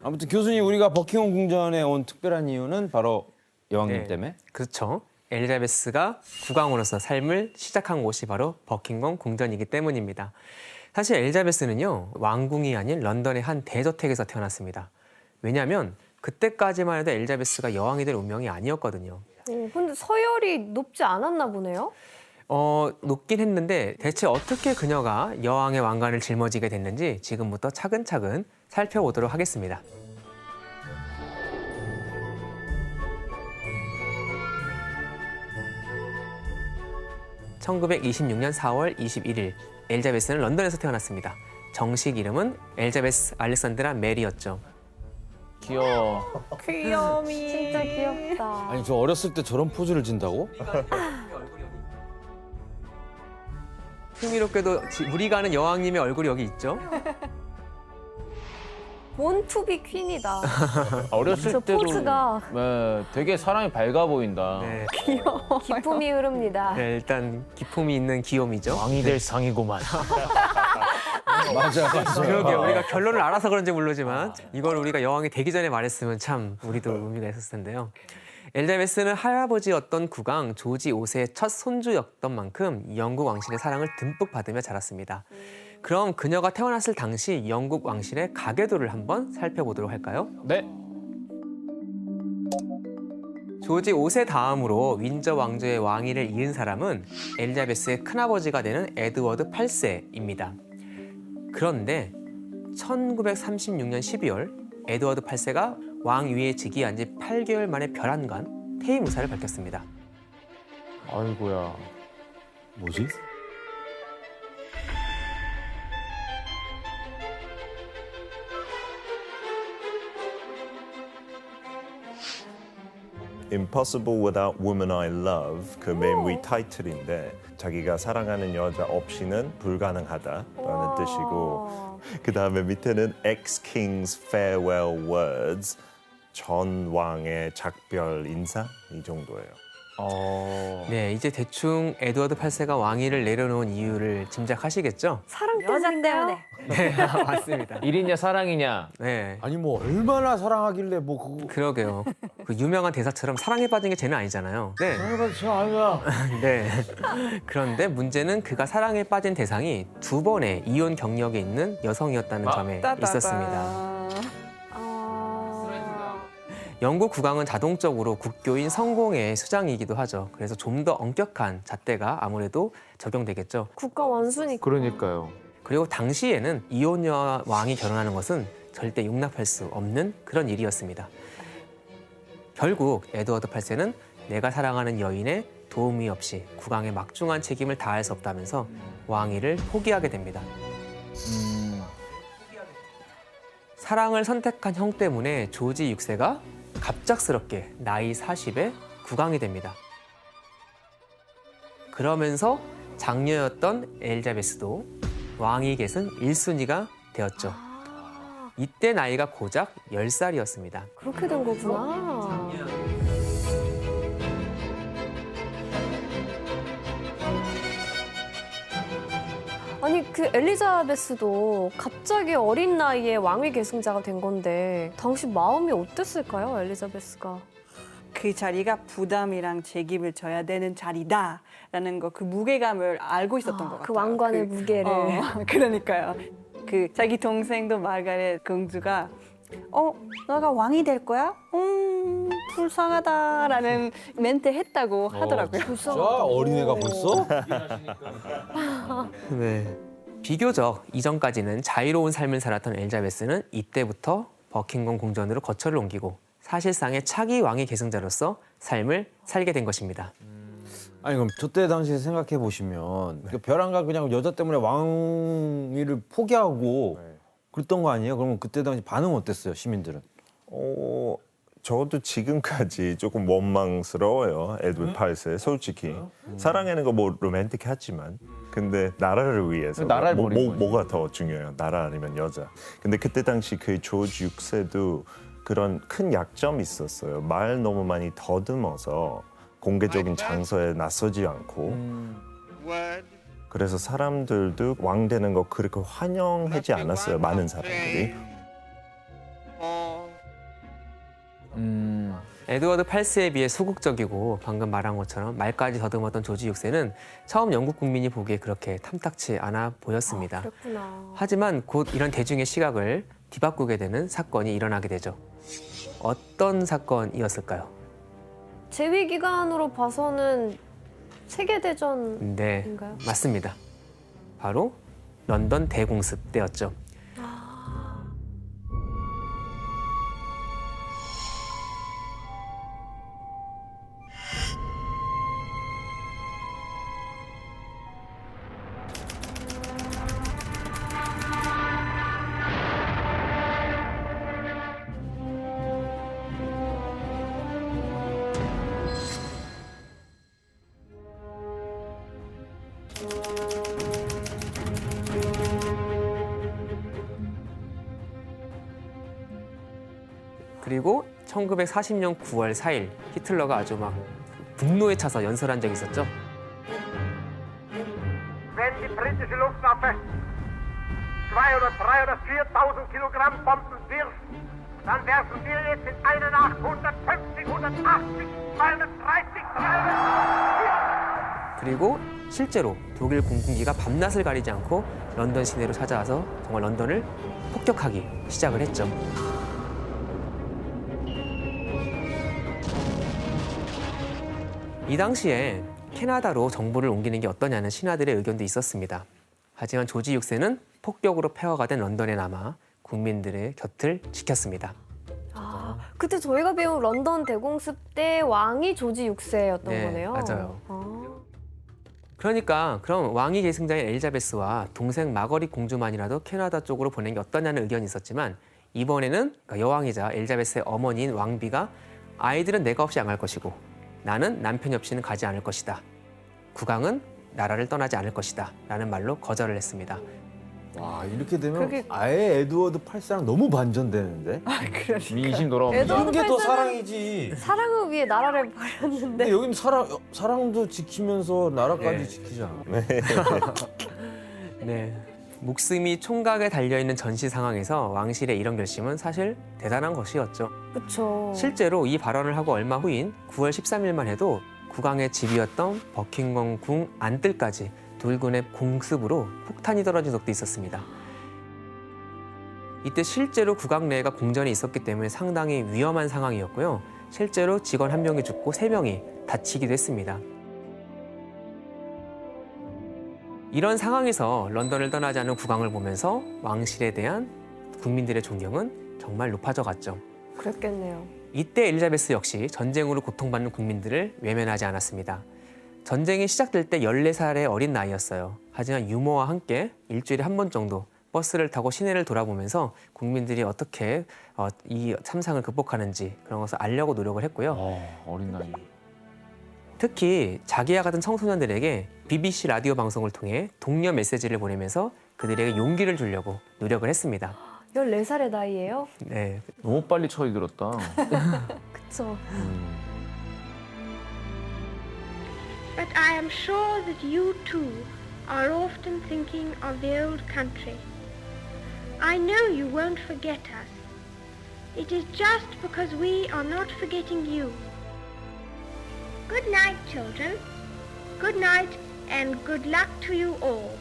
아무튼 교수님 우리가 버킹엄 궁전에 온 특별한 이유는 바로 여왕님 네. 때문에. 그렇죠. 엘리자베스가 국왕으로서 삶을 시작한 곳이 바로 버킹엄 궁전이기 때문입니다. 사실 엘리자베스는요, 왕궁이 아닌 런던의 한 대저택에서 태어났습니다. 왜냐하면 그때까지만 해도 엘리자베스가 여왕이 될 운명이 아니었거든요. 근데 서열이 높지 않았나 보네요? 높긴 했는데 대체 어떻게 그녀가 여왕의 왕관을 짊어지게 됐는지 지금부터 차근차근 살펴보도록 하겠습니다. (1926년 4월 21일) 엘리자베스는 런던에서 태어났습니다. 정식 이름은 엘리자베스 알렉산드라 메리였죠. 귀여워. 귀염이. 진짜 귀엽다. 아니 저 어렸을 때 저런 포즈를 진다고? 흥미롭게도 우리가 아는 여왕님의 얼굴이 여기 있죠. 본투비 퀸이다. 어렸을 저 때도 포즈가 네, 되게 사람이 밝아 보인다. 네. 기쁨이 흐릅니다. 네, 일단 기품이 있는 귀요미죠. 왕이 될 상이고만. 맞아, 맞아. 그러게요. 우리가 결론을 알아서 그런지 모르지만 이걸 우리가 여왕이 되기 전에 말했으면 참 우리도 의미가 있었을 텐데요. 엘리자베스는 할아버지였던 국왕 조지 5세의 첫 손주였던 만큼 영국 왕실의 사랑을 듬뿍 받으며 자랐습니다. 그럼 그녀가 태어났을 당시 영국 왕실의 가계도를 한번 살펴보도록 할까요? 네. 조지 5세 다음으로 윈저 왕조의 왕위를 이은 사람은 엘리자베스의 큰아버지가 되는 에드워드 8세입니다. 그런데 1936년 12월 에드워드 8세가 왕위에 즉위한 지 8개월 만에 별안간 퇴임 의사를 밝혔습니다. 아이고야. 뭐지? Impossible Without Woman I Love 그 맨 위 타이틀인데 자기가 사랑하는 여자 없이는 불가능하다라는 뜻이고 그 다음에 밑에는 Ex-King's Farewell Words 전 왕의 작별 인사 이 정도예요. 네, 이제 대충 에드워드 8세가 왕위를 내려놓은 이유를 짐작하시겠죠? 사랑 여자 때문인데요? 때문에. 네, 맞습니다. 일이냐 사랑이냐. 네, 아니 뭐 얼마나 사랑하길래 뭐 그거. 그러게요. 그 유명한 대사처럼 사랑에 빠진 게 죄는 아니잖아요. 네, 사랑해봐도 저 아니야. 네. 그런데 문제는 그가 사랑에 빠진 대상이 2번의 이혼 경력이 있는 여성이었다는 점에 있었습니다. 영국 국왕은 자동적으로 국교인 성공의 수장이기도 하죠. 그래서 좀 더 엄격한 잣대가 아무래도 적용되겠죠. 국가 원수니까. 그러니까요. 그리고 당시에는 이혼녀와 왕이 결혼하는 것은 절대 용납할 수 없는 그런 일이었습니다. 결국 에드워드 8세는 내가 사랑하는 여인의 도움이 없이 국왕의 막중한 책임을 다할 수 없다면서 왕위를 포기하게 됩니다. 사랑을 선택한 형 때문에 조지 6세가 갑작스럽게 나이 40에 국왕이 됩니다. 그러면서 장녀였던 엘리자베스도 왕위 계승 1순위가 되었죠. 이때 나이가 고작 10살이었습니다. 그렇게 된 거구나. 아니 그 엘리자베스도 갑자기 어린 나이에 왕위 계승자가 된 건데 당시 마음이 어땠을까요, 엘리자베스가? 그 자리가 부담이랑 책임을 져야 되는 자리다라는 거, 그 무게감을 알고 있었던 것 같아요. 그 왕관의 무게를. 그러니까요. 그 자기 동생도 마가렛 공주가 너가 왕이 될 거야? 불쌍하다라는 멘트 했다고 하더라고요. 진짜 어린애가 벌써? 네. 비교적 이전까지는 자유로운 삶을 살았던 엘리자베스는 이때부터 버킹엄 궁전으로 거처를 옮기고 사실상의 차기 왕위 계승자로서 삶을 살게 된 것입니다. 아니 그럼 저때 당시에 생각해 보시면 그 벼랑가 그냥 여자 때문에 왕위를 포기하고 그랬던 거 아니에요? 그러면 그때 당시 반응 어땠어요, 시민들은? 저도 지금까지 조금 원망스러워요. 에드워드 8세 솔직히 사랑하는 거 뭐 로맨틱하지만 근데 나라를 위해서 나라를 버린 거지. 뭐가 더 중요해요? 나라 아니면 여자. 근데 그때 당시 그 조지 6세도 그런 큰 약점이 있었어요. 말 너무 많이 더듬어서 공개적인 장소에 나서지 않고 그래서 사람들도 왕 되는 거 그렇게 환영하지 않았어요. 많은 사람들이. 에드워드 8세에 비해 소극적이고 방금 말한 것처럼 말까지 더듬었던 조지 6세는 처음 영국 국민이 보기에 그렇게 탐탁치 않아 보였습니다. 그랬구나. 하지만 곧 이런 대중의 시각을 뒤바꾸게 되는 사건이 일어나게 되죠. 어떤 사건이었을까요? 재위 기간으로 봐서는 세계대전인가요? 네, 맞습니다. 바로 런던 대공습 때였죠. 그리고 1940년 9월 4일 히틀러가 아주 막 분노에 차서 연설한 적이 있었죠. Wenn die britische Luftwaffe 200, 300, 4.000 Kilogramm Bomben wirft, dann werfen wir jetzt in einer Nacht 150, 180, 230, 300. 그리고 실제로 독일 공군기가 밤낮을 가리지 않고 런던 시내로 찾아와서 정말 런던을 폭격하기 시작을 했죠. 이 당시에 캐나다로 정부를 옮기는 게 어떠냐는 신하들의 의견도 있었습니다. 하지만 조지 6세는 폭격으로 폐허가 된 런던에 남아 국민들의 곁을 지켰습니다. 아, 그때 저희가 배운 런던 대공습 때 왕이 조지 6세였던 네, 거네요. 맞아요. 아. 그러니까 그럼 왕위 계승자인 엘리자베스와 동생 마거릿 공주만이라도 캐나다 쪽으로 보내는 게 어떠냐는 의견이 있었지만 이번에는 여왕이자 엘리자베스의 어머니인 왕비가 아이들은 내가 없이 안 갈 것이고 나는 남편이 없이는 가지 않을 것이다. 국왕은 나라를 떠나지 않을 것이다. 라는 말로 거절을 했습니다. 와 이렇게 되면 그게- 아예 에드워드 8세랑 너무 반전되는데. 민심 돌아옵니다. 에드워드 이게 더 팔세는 사랑이지. 사랑을 위해 나라를 버렸는데. 근데 여기는 사랑도 지키면서 나라까지 네. 지키잖아. 네. 목숨이 총각에 달려있는 전시 상황에서 왕실의 이런 결심은 사실 대단한 것이었죠. 그렇죠. 실제로 이 발언을 하고 얼마 후인 9월 13일만 해도 국왕의 집이었던 버킹엄 궁 안뜰까지 독일군의 공습으로 폭탄이 떨어진 적도 있었습니다. 이때 실제로 국왕 내가 공전이 있었기 때문에 상당히 위험한 상황이었고요. 실제로 직원 1명이 죽고 3명이 다치기도 했습니다. 이런 상황에서 런던을 떠나지 않은 국왕을 보면서 왕실에 대한 국민들의 존경은 정말 높아져 갔죠. 그랬겠네요. 이때 엘리자베스 역시 전쟁으로 고통받는 국민들을 외면하지 않았습니다. 전쟁이 시작될 때 14살의 어린 나이였어요. 하지만 유머와 함께 일주일에 한 번 정도 버스를 타고 시내를 돌아보면서 국민들이 어떻게 이 참상을 극복하는지 그런 것을 알려고 노력을 했고요. 어린 나이. 특히 자기와 같은 청소년들에게 BBC 라디오 방송을 통해 독려 메시지를 보내면서 그들에게 용기를 주려고 노력을 했습니다. 14살의 나이예요? 네, 너무 빨리 처리 들었다. 그쵸. But I am sure that you too are often thinking of the old country. I know you won't forget us. It is just because we are not forgetting you. Good night, children. Good night and good luck to you all.